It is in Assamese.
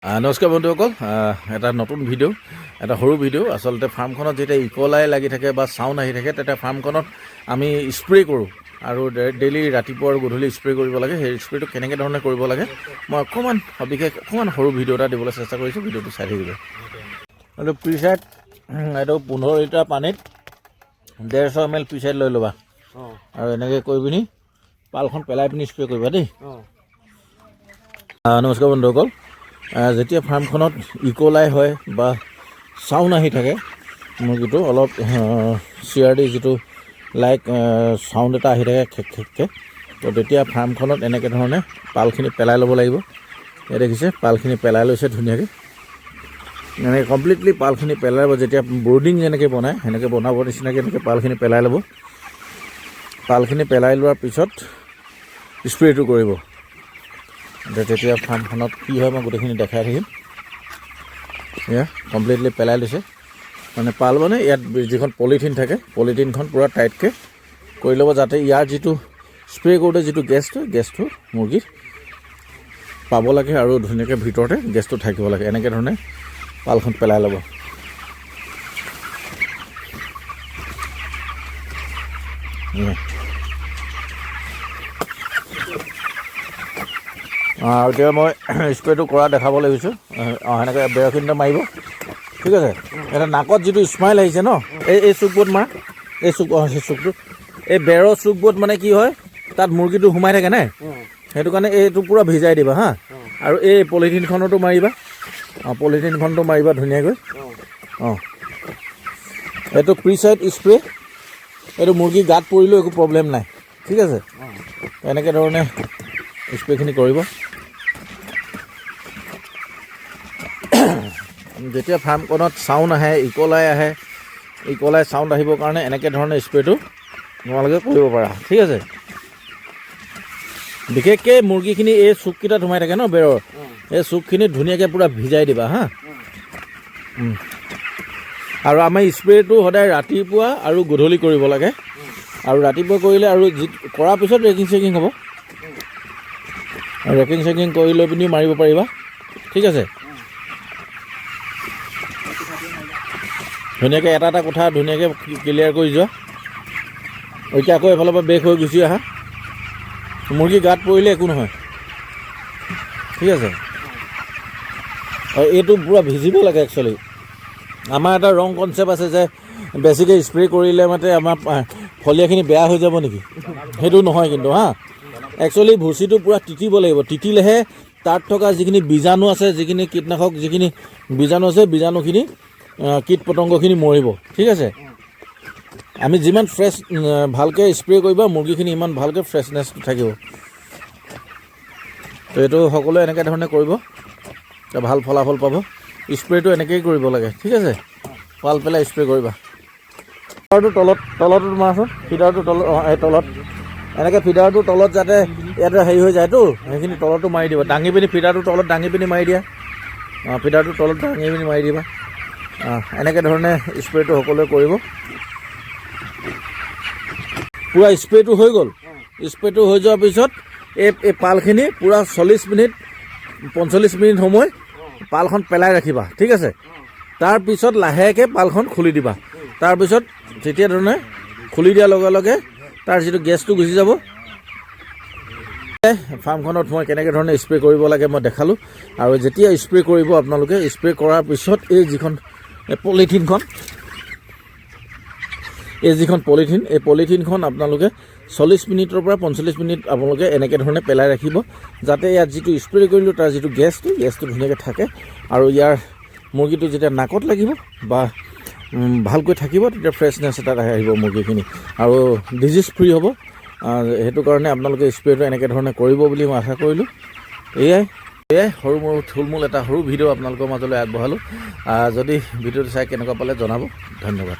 নমস্কাৰ বন্ধুসকল, এটা নতুন ভিডিঅ', এটা সৰু ভিডিঅ'। আচলতে ফাৰ্মখনত যেতিয়া ইকলাই লাগি থাকে বা চাউণ্ড আহি থাকে তেতিয়া ফাৰ্মখনত আমি স্প্ৰে' কৰোঁ আৰু ডেইলি ৰাতিপুৱা আৰু গধূলি স্প্ৰে' কৰিব লাগে। সেই স্প্ৰে'টো কেনেকৈ ধৰণে কৰিব লাগে মই অকণমান সবিশেষ সৰু ভিডিঅ' এটা দিবলৈ চেষ্টা কৰিছোঁ। ভিডিঅ'টো চাই থাকিব। এইটো প্ৰিচাইড, এইটো 15 লিটাৰ পানীত 150 ml প্ৰিচাইড লৈ ল'বা আৰু এনেকৈ কৰি পিনি পালখন পেলাই পিনি স্প্ৰে' কৰিবা দেই। নমস্কাৰ বন্ধুসকল, যেতিয়া ফাৰ্মখনত ইকলাই হয় বা চাউণ্ড আহি থাকে, মুৰ্গীটো অলপ চিয়াৰডি যিটো লাইক চাউণ্ড এটা আহি থাকে খেক খেককৈ, তো তেতিয়া ফাৰ্মখনত এনেকৈ ধৰণে পালখিনি পেলাই ল'ব লাগিব। এই দেখিছে পালখিনি পেলাই লৈছে ধুনীয়াকৈ, এনেকৈ কমপ্লিটলি পালখিনি পেলাই ল'ব। যেতিয়া বৰ্ডিং যেনেকৈ বনায় সেনেকৈ বনাব নিচিনাকৈ এনেকৈ পালখিনি পেলাই ল'ব। পালখিনি পেলাই লোৱাৰ পিছত স্প্ৰে'টো কৰিব। তেতিয়া ফাৰ্মখনত কি হয় মই গোটেইখিনি দেখাই থাকিম। এয়া কমপ্লিটলি পেলাই লৈছে, মানে পাল মানে ইয়াত যিখন পলিথিন থাকে পলিথিনখন পূৰা টাইটকৈ কৰি ল'ব, যাতে ইয়াৰ যিটো স্প্ৰে' কৰোঁতে যিটো গেছটো মুৰ্গীৰ পাব লাগে আৰু ধুনীয়াকৈ ভিতৰতে গেছটো থাকিব লাগে। এনেকৈ ধৰণে পালখন পেলাই ল'ব। আৰু এতিয়া মই স্প্ৰে'টো কৰা দেখাব লাগিছোঁ। সেনেকৈ বেৰখিনিতে মাৰিব, ঠিক আছে। এটা নাকত যিটো স্মাইল আহিছে ন, এই চুকবোৰত মাৰ, এই সেই চুকটো, এই বেৰৰ চুকবোৰত মানে কি হয়, তাত মুৰ্গীটো সোমাই থাকে নে, সেইটো কাৰণে এইটো পূৰা ভিজাই দিবা হা। আৰু এই পলিথিনখনতো মাৰিবা, পলিথিনখনটো মাৰিবা ধুনীয়াকৈ। এইটো প্ৰিচাইড স্প্ৰে', এইটো মুৰ্গী গাত পৰিলেও একো প্ৰব্লেম নাই, ঠিক আছে। এনেকৈ ধৰণে স্প্ৰে'খিনি কৰিব। যেতিয়া ফাৰ্মখনত চাউণ্ড আহে, ইকলাই চাউণ্ড আহিবৰ কাৰণে এনেকৈ ধৰণে স্প্ৰে'টো তোমালোকে কৰিব পাৰা, ঠিক আছে। বিশেষকৈ মুৰ্গীখিনি এই চুককেইটাত সোমাই থাকে ন বেৰৰ, এই চুকখিনি ধুনীয়াকৈ পূৰা ভিজাই দিবা হা। আৰু আমাৰ স্প্ৰে'টো সদায় ৰাতিপুৱা আৰু গধূলি কৰিব লাগে। আৰু ৰাতিপুৱা কৰিলে আৰু কৰাৰ পিছত ৰেকিং চেকিং হ'ব, ৰেকিং চেকিং কৰি লৈ পিনি মাৰিব পাৰিবা, ঠিক আছে। ধুনীয়াকৈ এটা এটা কথা ধুনীয়াকৈ ক্লিয়াৰ কৰি যোৱা। এতিয়া আকৌ এফালৰ পৰা বেক হৈ গুচি আহা। মুৰ্গী গাত পৰিলে একো নহয়, ঠিক আছে। আৰু এইটো পূৰা ভিজিব লাগে একচুৱেলি। আমাৰ এটা ৰং কনচেপ্ট আছে যে বেছিকৈ স্প্ৰে' কৰিলে মানে আমাৰ ফলিয়াখিনি বেয়া হৈ যাব নেকি, সেইটো নহয় কিন্তু হা। একচুৱেলি ভুচিটো পূৰা তিতিব লাগিব, তিতিলেহে তাত থকা যিখিনি বীজাণু আছে, যিখিনি কীটনাশক যিখিনি বীজাণু আছে, বীজাণুখিনি কীট পতংগখিনি মৰিব, ঠিক আছে। আমি যিমান ফ্ৰেছ ভালকৈ স্প্ৰে' কৰিবা মুৰ্গীখিনি ইমান ভালকৈ ফ্ৰেছনেছটো থাকিব। তো এইটো সকলোৱে এনেকৈ ধৰণে কৰিব, ভাল ফলাফল পাব। স্প্ৰে'টো এনেকৈয়ে কৰিব লাগে, ঠিক আছে। পাল পেলাই স্প্ৰে' কৰিবা। ফিডাৰটো তলতো মাৰাচোন, ফিডাৰটো তলত, এই তলত এনেকৈ ফিডাৰটো তলত যাতে ইয়াতে হেৰি হৈ যায়তো, সেইখিনি তলতো মাৰি দিব। দাঙি পিনি ফিডাৰটো তলত দাঙি পিনি মাৰি দিয়া, ফিডাৰটো তলত দাঙি পিনি মাৰি দিবা। এনেকৈ ধৰণে স্প্ৰে'টো সকলোৱে কৰিব। পূৰা স্প্ৰে'টো হৈ গ'ল। স্প্ৰে'টো হৈ যোৱাৰ পিছত এই পালখিনি পূৰা 40-45 মিনিট সময় পালখন পেলাই ৰাখিবা, ঠিক আছে। তাৰপিছত লাহেকৈ পালখন খুলি দিবা। তাৰপিছত তেতিয়া ধৰণে খুলি দিয়াৰ লগে লগে তাৰ যিটো গেছটো গুচি যাব। ফাৰ্মখনত মই কেনেকৈ ধৰণে স্প্ৰে' কৰিব লাগে মই দেখালোঁ। আৰু যেতিয়া স্প্ৰে' কৰিব আপোনালোকে, স্প্ৰে' কৰাৰ পিছত এই যিখন পলিথিনখন, এই পলিথিনখন আপোনালোকে 40 মিনিটৰ পৰা 45 মিনিট আপোনালোকে এনেকৈ ধৰণে পেলাই ৰাখিব, যাতে ইয়াত যিটো স্প্ৰে' কৰিলোঁ তাৰ যিটো গেছটো ধুনীয়াকৈ থাকে। আৰু ইয়াৰ মুৰ্গীটো যেতিয়া নাকত লাগিব বা ভালকৈ থাকিব, তেতিয়া ফ্ৰেছনেছ এটা আহিব মুৰ্গীখিনি আৰু ডিজিজ ফ্ৰী হ'ব। সেইটো কাৰণে আপোনালোকে স্প্ৰে'টো এনেকৈ ধৰণে কৰিব বুলি মই আশা কৰিলোঁ। এয়াই থুলমূল এটা সৰু ভিডিঅ' আপোনালোকৰ মাজলৈ আগবঢ়ালোঁ। যদি ভিডিঅ'টো চাই কেনেকুৱা পালে জনাব। ধন্যবাদ।